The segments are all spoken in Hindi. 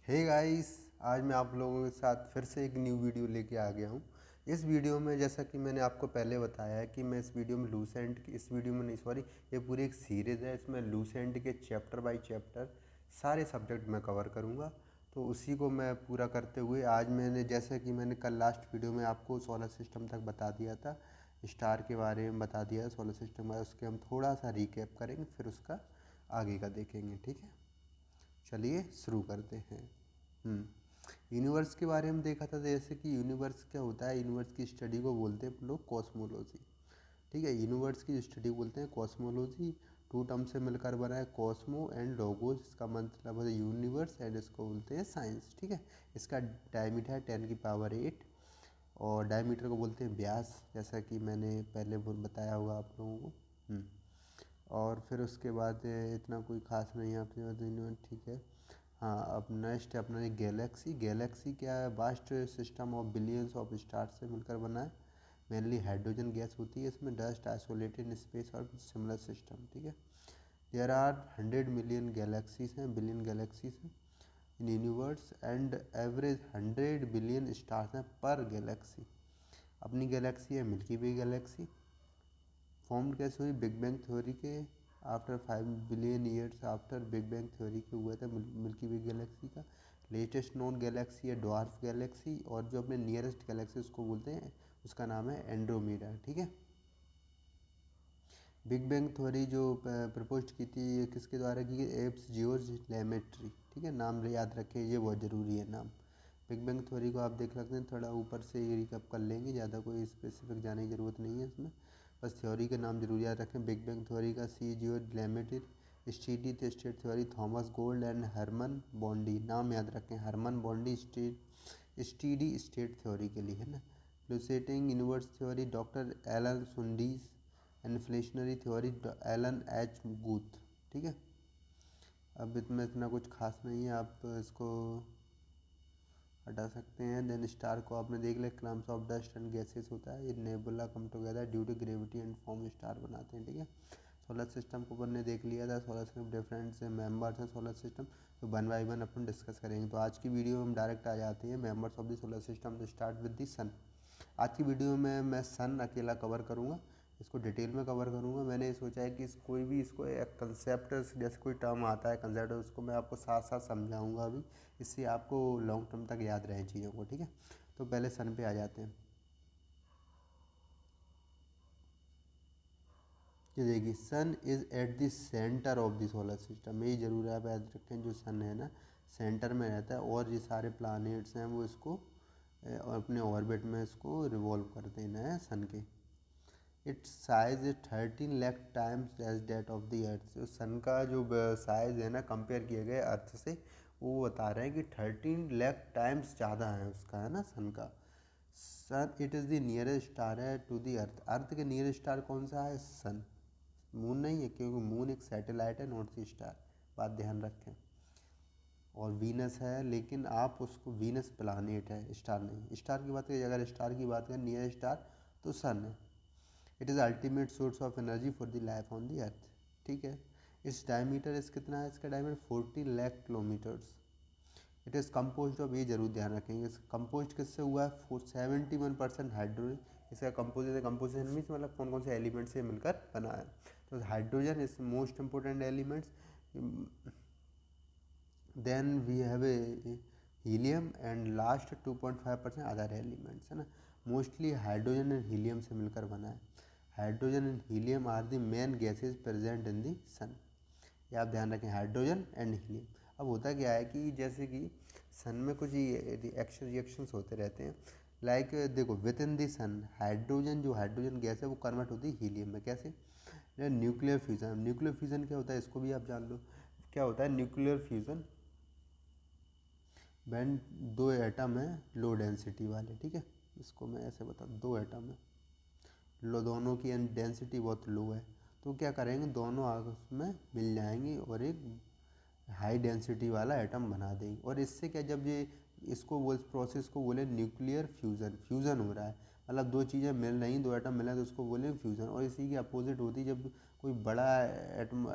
हे गाइस, आज मैं आप लोगों के साथ फिर से एक न्यू वीडियो लेके आ गया हूँ। इस वीडियो में जैसा कि मैंने आपको पहले बताया है कि मैं इस वीडियो में लूसेंट इस वीडियो में नहीं सॉरी ये पूरी एक सीरीज़ है। इसमें लूसेंट के चैप्टर बाय चैप्टर सारे सब्जेक्ट मैं कवर करूँगा। तो उसी को मैं पूरा करते हुए आज मैंने जैसा कि मैंने कल लास्ट वीडियो में आपको सोलर सिस्टम तक बता दिया था, स्टार के बारे में बता दिया सोलर सिस्टम में, उसके हम थोड़ा सा रिकैप करेंगे, फिर उसका आगे का देखेंगे। ठीक है, चलिए शुरू करते हैं। यूनिवर्स के बारे में देखा था, जैसे कि यूनिवर्स क्या होता है। यूनिवर्स की स्टडी को बोलते हैं लोग कॉस्मोलॉजी। ठीक है, यूनिवर्स की स्टडी बोलते हैं कॉस्मोलॉजी। टू टर्म से मिलकर बना है, कॉस्मो एंड लोगोस। इसका मतलब है यूनिवर्स एंड इसको बोलते हैं साइंस। ठीक है, इसका डायमीटर है 10⁸ और डायमीटर को बोलते हैं व्यास, जैसा कि मैंने पहले बताया होगा आप लोगों को। और फिर उसके बाद इतना कोई ख़ास नहीं है आपके। ठीक है, हाँ, अब नेक्स्ट है अपना ये गैलेक्सी। गैलेक्सी क्या है? Vast system of billions of star से मिलकर बना है। मेनली हाइड्रोजन गैस होती है इसमें, डस्ट आइसोलेटेड इन स्पेस और सिमिलर सिस्टम। ठीक है, देयर आर 100 मिलियन गैलेक्सीज हैं, बिलियन गैलेक्सीज हैं in universe and average 100 billion stars हैं पर गैलेक्सी। अपनी गैलेक्सी है मिल्की वे गैलेक्सी। फॉर्म्ड कैसे हुई? बिग बैंग थ्योरी के after 5 billion years after big bang theory के हुआ था मिल्की वे गैलेक्सी का। लेटेस्ट नोन गैलेक्सी है डॉर्फ गैलेक्सी, और जो अपने नियरेस्ट गैलेक्सी उसको बोलते हैं, उसका नाम है एंड्रोमेडा। ठीक है, बिग बैंग थ्योरी जो प्रपोज की थी, ये किसके द्वारा की गई? Abbe George Lemaitre. ठीक है, नाम याद रखें, ये बहुत ज़रूरी है नाम। बिग बैंग थ्योरी को आप देख सकते हैं, थोड़ा ऊपर से रिकैप कर लेंगे, ज़्यादा कोई स्पेसिफिक जाने की ज़रूरत नहीं है इसमें, बस थ्योरी के नाम जरूर याद रखें। बिग बैंग थ्योरी का सी George Lemaitre. Steady state theory Thomas Gold and Herman Bondi. नाम याद रखें, Herman Bondi steady state theory के लिए है ना। Pulsating universe theory doctor Alan Sandage. Inflationary theory Alan H Guth. ठीक है, अब इसमें इतना कुछ खास नहीं है, आप इसको हटा सकते हैं। देन स्टार को आपने देख लिया, clumps of dust and gases होता है, ये nebula come together due to gravity and form star बनाते हैं। ठीक है, सोलर सिस्टम को अपन ने देख लिया था, सोलर सिस्टम डिफरेंट से मेंबर्स हैं सोलर सिस्टम, तो one by one upon discuss करेंगे। तो आज की वीडियो में हम डायरेक्ट आ जाते हैं members of the solar system. तो स्टार्ट विद द सन। आज की वीडियो में मैं सन अकेला कवर करूँगा, इसको डिटेल में कवर करूँगा। मैंने सोचा है कि कोई भी इसको एक कंसेप्ट जैसे कोई टर्म आता है कंसेप्ट, उसको मैं आपको साथ साथ समझाऊंगा अभी, इससे आपको लॉन्ग टर्म तक याद रहे चीज़ों को। ठीक है, तो पहले सन पे आ जाते हैं। ये देखिए, sun is at the centre of the solar system. ये जरूर आप याद रखें, जो सन है ना सेंटर में रहता है, और ये सारे प्लानेट्स हैं वो इसको अपने ऑर्बिट में इसको रिवॉल्व करते हैं सन के। Its size is 13 lakh times as that of the earth. जो सन का जो साइज़ है ना, कंपेयर किए गए अर्थ से, वो बता रहे हैं कि 13 लाख टाइम्स ज़्यादा है उसका, है ना सन का। Sun it is the nearest star है टू द अर्थ। अर्थ के नियरेस्ट स्टार कौन सा है? सन, मून नहीं है, क्योंकि मून एक सैटेलाइट है, नॉट द स्टार, बात ध्यान रखें। और वीनस है, लेकिन आप उसको वीनस प्लानेट है, स्टार नहीं। स्टार की बात करें, अगर स्टार की बात करें नियरेस्ट स्टार, तो सन है। It is ultimate source of energy for the life on the अर्थ। ठीक है, इस डायमीटर इस कितना है? इसका diameter 40 lakh kilometres. It is compose of, ये जरूर ध्यान रखेंगे, कम्पोज किससे हुआ है? 71% हाइड्रोजन। इसका कंपोजिशन मीन्स मतलब कौन कौन से एलिमेंट से मिलकर बना है। तो hydrogen is most important elements, then we have a helium and last 2.5% other elements, है ना। मोस्टली हाइड्रोजन एंड हीलियम से मिलकर बना है। Hydrogen and helium are the main gases present in the sun. ये आप ध्यान रखें, हाइड्रोजन एंड हीलियम। अब होता क्या है कि जैसे कि सन में कुछ रिएक्शंस होते रहते हैं, लाइक देखो within the sun hydrogen, जो हाइड्रोजन गैस है वो कन्वर्ट होती है हीलियम में। कैसे? Nuclear fusion. न्यूक्लियर फ्यूज़न क्या होता है, इसको भी आप जान लो। क्या होता है न्यूक्लियर फ्यूज़न? बैंड दो एटम है लो डेंसिटी वाले। ठीक है, इसको मैं ऐसे बता, दो एटम है लो, दोनों की डेंसिटी बहुत लो है, तो क्या करेंगे, दोनों आपस में मिल जाएंगे और एक हाई डेंसिटी वाला एटम बना देंगे। और इससे क्या, जब ये इसको वो प्रोसेस को बोले न्यूक्लियर फ्यूज़न, फ्यूज़न हो रहा है, मतलब दो चीज़ें मिल रही, दो एटम मिल रहे हैं, तो उसको बोले फ्यूज़न। और इसी की अपोजिट होती है, जब कोई बड़ा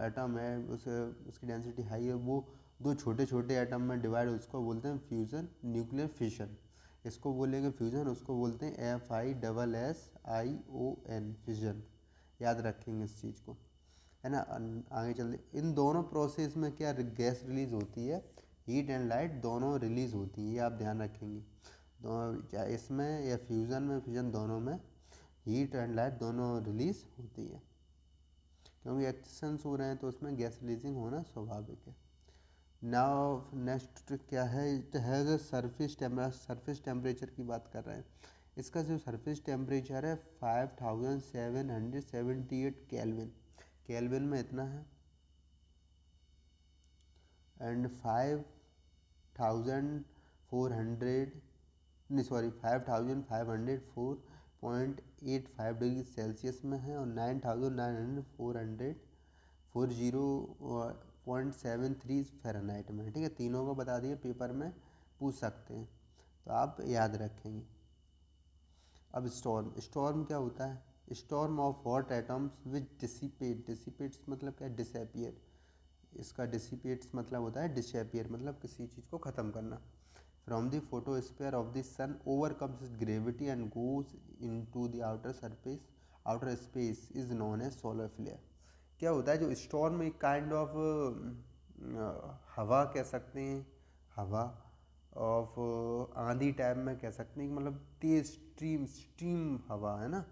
एटम है, उस उसकी डेंसिटी हाई है, वो दो छोटे छोटे एटम में डिवाइड, उसको बोलते हैं फ्यूज़न, न्यूक्लियर फिशन। इसको बोलेंगे फ्यूज़न, उसको बोलते हैं FISSION फिशन। याद रखेंगे इस चीज़ को, है ना। आगे चलते, इन दोनों प्रोसेस में क्या गैस रिलीज होती है, हीट एंड लाइट दोनों रिलीज होती है, ये आप ध्यान रखेंगे। चाहे इसमें या फ्यूज़न में, फिजन दोनों में हीट एंड लाइट दोनों रिलीज होती है, क्योंकि एक्ससेंस हो रहे हैं तो उसमें गैस रिलीजिंग होना स्वाभाविक है। नाउ नेक्स्ट क्या है, इट हैज़ सरफेस टेम्परेचर की बात कर रहे हैं। इसका जो सरफेस टेम्परेचर है 5778 केल्विन, केल्विन में इतना है। एंड 5504.85 डिग्री सेल्सियस में है, और 9940.73 फ़ारेनहाइट में है। ठीक है, तीनों को बता दिए, पेपर में पूछ सकते हैं तो आप याद रखेंगे। अब स्टॉर्म क्या होता है, storm of hot atoms which dissipates मतलब क्या, डिसअपियर। इसका डिसिपेट्स मतलब होता है डिसअपियर, मतलब किसी चीज़ को ख़त्म करना। From the photosphere of the sun overcomes gravity and goes into the outer space is known as solar flare. क्या होता है, जो स्टॉर्म एक काइंड ऑफ हवा कह सकते हैं, हवा ऑफ आंधी टाइप में कह सकते हैं, मतलब तेज स्ट्रीम हवा है ना।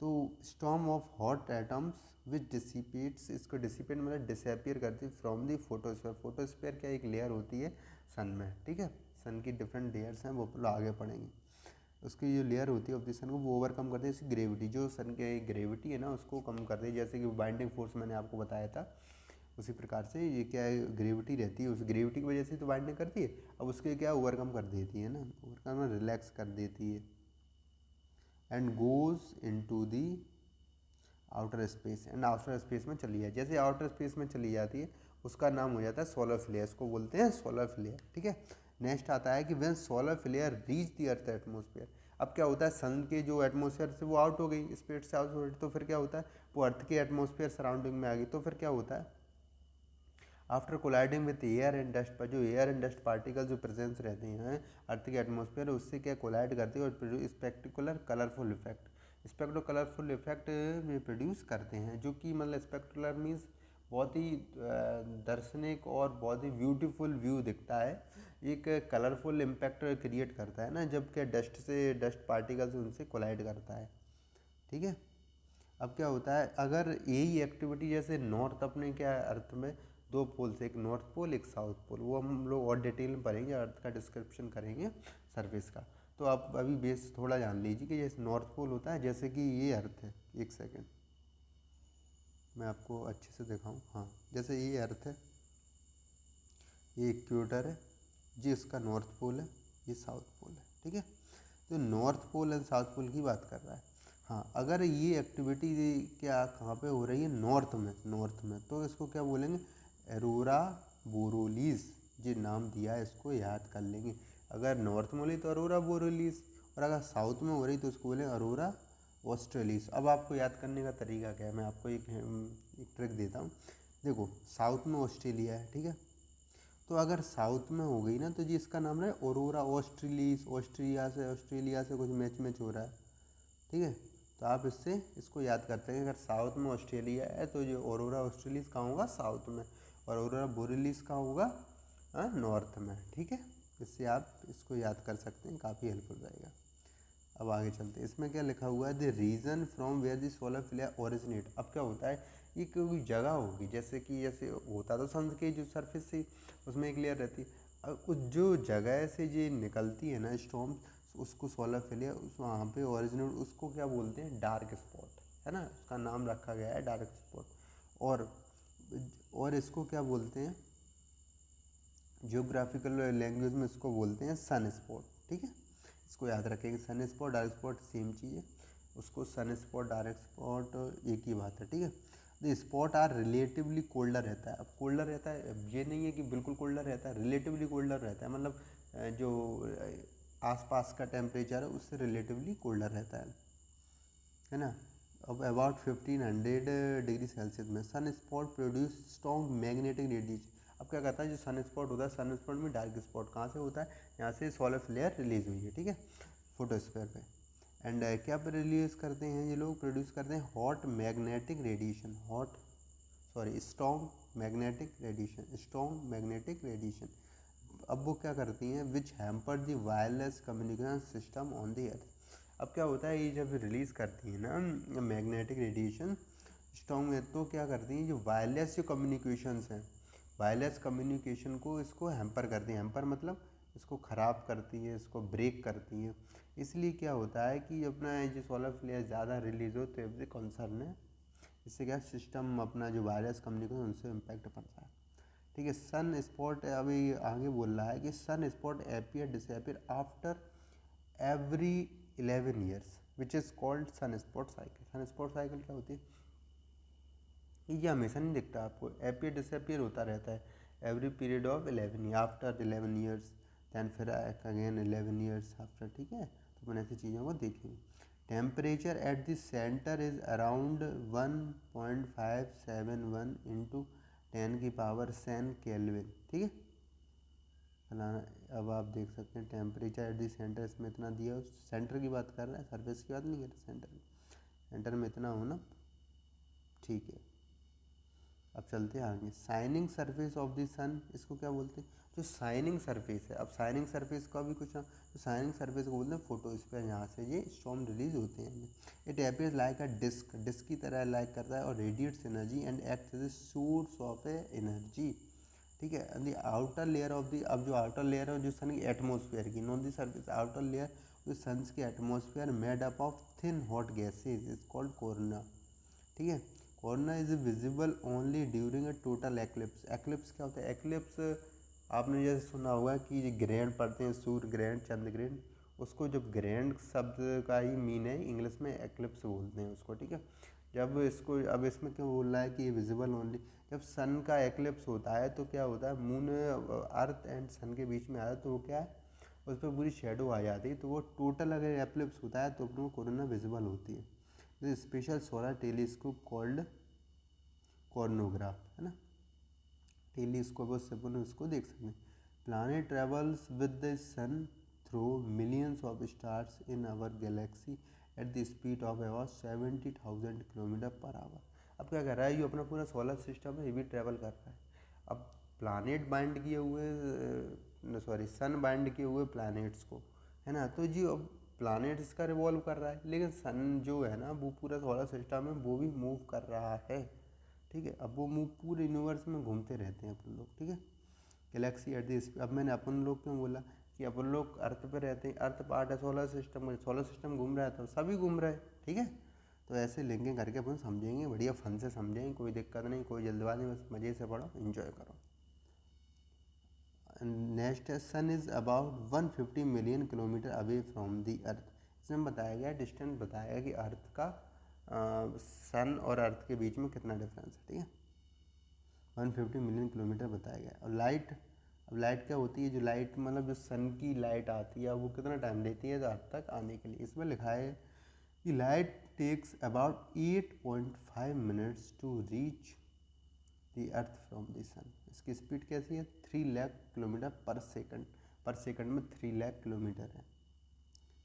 तो storm of hot atoms which dissipates, इसको डिसिपेट मतलब डिसअपियर करती है फ्रॉम दी फोटोस्फीयर। फोटोस्फीयर क्या एक लेयर होती है सन में, ठीक है, सन की डिफरेंट लेयर्स हैं, वो आगे पढ़ेंगे। उसकी जो लेयर होती है ऑफ द सन को वो ओवरकम करती है, जैसे ग्रेविटी, जो सन की ग्रेविटी है ना उसको कम करती है, जैसे कि बाइंडिंग फोर्स मैंने आपको बताया था, उसी प्रकार से ये क्या है, ग्रेविटी रहती है, उस ग्रेविटी की वजह से तो बाइंडिंग करती है, अब उसके क्या ओवरकम कर देती है ना, ओवरकम रिलैक्स कर देती है। And goes into the outer space, and outer space में चली जाए, जैसे आउटर स्पेस में चली जाती है उसका नाम हो जाता है सोलर फ्लेयर, इसको बोलते हैं सोलर फ्लेयर। ठीक है, नेक्स्ट आता है कि when solar flare reach the earth atmosphere. अब क्या होता है, सन के जो एटमोसफेयर से वो आउट हो गई, स्पेस से आउट हो गई, तो फिर क्या होता है, वो अर्थ के एटमोसफेयर सराउंडिंग में आ गई, तो फिर क्या होता है, after colliding with air and dust, पर जो एयर एंड डस्ट पार्टिकल जो प्रेजेंस रहते हैं अर्थ के एटमोसफेयर, उससे क्या कोलाइड करती है और produce spectacular colourful effect, spectro colourful effect में प्रोड्यूस करते हैं, जो कि मतलब स्पेक्टुलर मीन्स बहुत ही दर्शनिक और बहुत ही ब्यूटीफुल व्यू दिखता है, एक कलरफुल इम्पैक्ट क्रिएट करता है ना, जब क्या डस्ट पार्टिकल्स उनसे कोलाइड करता है। ठीक है, अब क्या होता है, अगर यही एक्टिविटी जैसे नॉर्थ, अपने क्या अर्थ में दो पोल्स, एक नॉर्थ पोल एक साउथ पोल, वो हम लोग और डिटेल में पढ़ेंगे, अर्थ का डिस्क्रिप्शन करेंगे सरफेस का। तो आप अभी बेस थोड़ा जान लीजिए कि जैसे नॉर्थ पोल होता है, जैसे कि ये अर्थ है, एक सेकेंड मैं आपको अच्छे से दिखाऊं, हाँ, जैसे ये अर्थ है, ये इक्वेटर है जी, इसका नॉर्थ पोल है, ये साउथ पोल है। ठीक है, तो north pole and south pole की बात कर रहा है। हाँ, अगर ये एक्टिविटी क्या कहाँ पे हो रही है, नॉर्थ में, तो इसको क्या बोलेंगे, एरोरा बोरोलीज, ये नाम दिया है, इसको याद कर लेंगे। अगर नॉर्थ में हो रही तो अरोरा बोरोलीज, और अगर साउथ में हो रही तो उसको बोलेंगे अरोरा ऑस्ट्रेलिस। अब आपको याद करने का तरीका क्या है, मैं आपको एक ट्रिक देता हूँ। देखो, साउथ में ऑस्ट्रेलिया है, ठीक है, तो अगर साउथ में हो गई ना तो जी इसका नाम है औरोरा ऑस्ट्रेलिस, ऑस्ट्रेलिया से कुछ मैच हो रहा है। ठीक है, तो आप इसको याद करते हैं, अगर साउथ में ऑस्ट्रेलिया है तो जो औरोरा ऑस्ट्रेलिस कहाँ होगा, साउथ में, और औरोरा बोरेलिस कहाँ होगा, नॉर्थ में। ठीक है, इससे आप इसको याद कर सकते हैं, काफ़ी हेल्पफुल रहेगा। अब आगे चलते हैं, इसमें क्या लिखा हुआ है, the region from where the solar flare originate. अब क्या होता है, ये कोई जगह होगी, जैसे होता तो सन के जो सरफेस से उसमें एक लेयर रहती है, अब उस जो जगह से ये निकलती है ना स्टॉर्म, उसको सोलर फ्लेयर, उस वहाँ पे ओरिजिनेट, उसको क्या बोलते हैं, डार्क स्पॉट, है ना, उसका नाम रखा गया है डार्क स्पॉट। और इसको क्या बोलते हैं, जियोग्राफिकल लैंग्वेज में इसको बोलते हैं सन स्पॉट। ठीक है, इसको याद रखेंगे, sun spot dark spot same चीज़ है, उसको सन स्पॉट डार्क स्पॉट एक ही बात है। ठीक है, the spot are relatively colder रहता है। अब कोल्डर रहता है, अब ये नहीं है कि बिल्कुल कोल्डर रहता है, रिलेटिवली कोल्डर रहता है, मतलब जो आसपास का टेम्परेचर है उससे रिलेटिवली कोल्डर रहता है ना। अब अबाउट 1500 डिग्री सेल्सियस में sun spot produce strong magnetic radiation. अब क्या करता है, जो सन स्पॉट होता है, सन स्पॉट में डार्क स्पॉट कहाँ से होता है, यहाँ से सोलर फ्लेयर रिलीज हुई है, ठीक है, फोटोस्फीयर पे। एंड क्या रिलीज करते हैं ये लोग, प्रोड्यूस करते हैं hot magnetic radiation, strong magnetic radiation. अब वो क्या करती हैं, which hamper the wireless communication system on the earth. अब क्या होता है, ये जब रिलीज़ करती है ना मैग्नेटिक रेडिएशन स्ट्रॉन्ग में, तो क्या करती हैं, जो वायरलेस जो कम्युनिकेशंस हैं, वायरलेस कम्युनिकेशन को इसको हैम्पर करती हैं। हैम्पर मतलब इसको ख़राब करती है, इसको ब्रेक करती हैं। इसलिए क्या होता है कि अपना जो सोलर फ्लेयर ज़्यादा रिलीज़ हो तो एवरी कंसर्न है, इससे क्या सिस्टम अपना जो वायरलेस कम्युनिकेशन उनसे इम्पैक्ट पड़ता है, ठीक है। सन स्पॉट अभी आगे बोल रहा है कि sun spot appear disappear after every 11 years which is called sun spot cycle. Sun spot cycle क्या होती है, ये हमेशा नहीं दिखता आपको, अपीयर डिसअपीयर होता रहता है every period of 11 year, after 11 years then फिर अगेन 11 ईयर्स आफ्टर, ठीक है। तो अपन ऐसी चीज़ों को देखेंगे। Temperature at the centre is around 1.571 into 10⁻⁷ kelvin, ठीक है। अब आप देख सकते हैं टेम्परेचर एट द सेंटर, इसमें इतना दिया, सेंटर की बात कर रहा है, सरफेस की बात नहीं कर रहा, सेंटर में इतना होना, ठीक है। अब चलते हैं आगे। शाइनिंग सरफेस ऑफ द सन, इसको क्या बोलते हैं, जो शाइनिंग सरफेस है। अब शाइनिंग सरफेस का भी कुछ ना, तो शाइनिंग सरफेस को बोलते हैं फोटोस्फीयर, यहाँ से ये स्टॉर्म रिलीज होते हैं। It appears like a disc की तरह लाइक करता है और radiates energy and acts as a source of a energy, ठीक है। The outer layer of the, अब जो आउटर लेयर है जो सन की एटमोसफेयर की, not the surface, outer layer जो सन की atmosphere made up of thin hot gases is called corona, ठीक है। Corona is visible only during a total eclipse. Eclipse क्या होता है, एक्लिप्स आपने जैसे सुना होगा कि ग्रहण पड़ते हैं, सूर्य ग्रहण, चंद्र ग्रहण, उसको जब ग्रहण शब्द का ही मीन है इंग्लिश में एक्लिप्स बोलते हैं उसको, ठीक है। जब इसको, अब इसमें क्यों बोल रहा है कि ये विजिबल ओनली, जब सन का एक्लिप्स होता है तो क्या होता है, मून अर्थ एंड सन के बीच में आता है तो वो क्या है, उस पर पूरी शेडो आ जाती है, तो वो टोटल अगर एक्लिप्स होता है तो अपने कोरोना विजिबल होती है। Special solar telescope called coronagraph, है ना, टेलीस्कोप, उससे अपन उसको देख सकते हैं। Planet travels with the sun through millions of stars in our galaxy at the speed of about 70,000 kilometre per hour. अब क्या कर रहा है, ये अपना पूरा सोलर सिस्टम है, ये भी ट्रैवल कर रहा है। अब प्लानिट बाइंड किए हुए, सन बाइंड किए हुए प्लानिट्स को, है ना, तो जी अब प्लानेट्स का रिवॉल्व कर रहा है, लेकिन सन जो है ना वो पूरा सोलर सिस्टम है वो भी मूव कर रहा है, ठीक है। अब वो मूव पूरे यूनिवर्स में घूमते रहते हैं अपन लोग, ठीक है। गैलेक्सी एट दिस, अब मैंने अपन लोग क्यों बोला कि अपन लोग अर्थ पे रहते हैं, अर्थ पार्ट है सोलर सिस्टम में, सोलर सिस्टम घूम रहा है तो सभी घूम रहे हैं, ठीक है। तो ऐसे लिंकें करके अपन समझेंगे, बढ़िया फन से समझेंगे, कोई दिक्कत नहीं, कोई जल्दबाजी, बस मज़े से पढ़ो, इन्जॉय करो। नेक्स्ट है, sun is about 150 million kilometre away from the earth. इसमें बताया गया, डिस्टेंस बताया गया कि अर्थ का सन और अर्थ के बीच में कितना डिफरेंस है, ठीक है, 150 मिलियन किलोमीटर बताया गया। और लाइट, अब लाइट क्या होती है, जो लाइट मतलब जो सन की लाइट आती है वो कितना टाइम लेती है अर्थ तक आने के लिए। इसमें लिखा है कि light takes about 8.5 minutes to reach the earth from the sun. इसकी स्पीड कैसी है, 3 लाख किलोमीटर पर सेकंड में 3 लाख किलोमीटर है।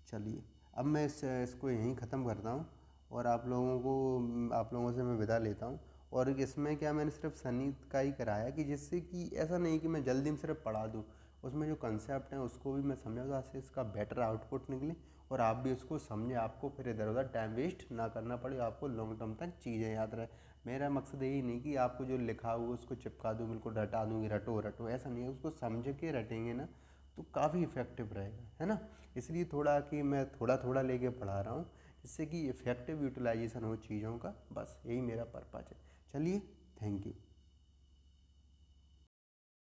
चलिए अब मैं इसको यहीं ख़त्म करता हूँ और आप लोगों से मैं विदा लेता हूँ। और इसमें क्या, मैंने सिर्फ सन का ही कराया कि जिससे कि ऐसा नहीं कि मैं जल्दी में सिर्फ पढ़ा दूँ, उसमें जो कंसेप्ट है उसको भी मैं समझा, ताकि इसका बेटर आउटपुट निकले और आप भी उसको समझे, आपको फिर इधर उधर टाइम वेस्ट ना करना पड़े, आपको लॉन्ग टर्म तक चीज़ें याद रहे। मेरा मकसद यही नहीं कि आपको जो लिखा हुआ उसको चिपका दूँ, बिल्कुल रटा दूँगी, रटो, ऐसा नहीं है। उसको समझ के रटेंगे ना तो काफ़ी इफ़ेक्टिव रहेगा, है ना। इसलिए थोड़ा कि मैं थोड़ा थोड़ा लेके पढ़ा रहा हूँ, जिससे कि इफ़ेक्टिव यूटिलाइजेशन हो चीज़ों का, बस यही मेरा पर्पज़ है। चलिए, थैंक यू।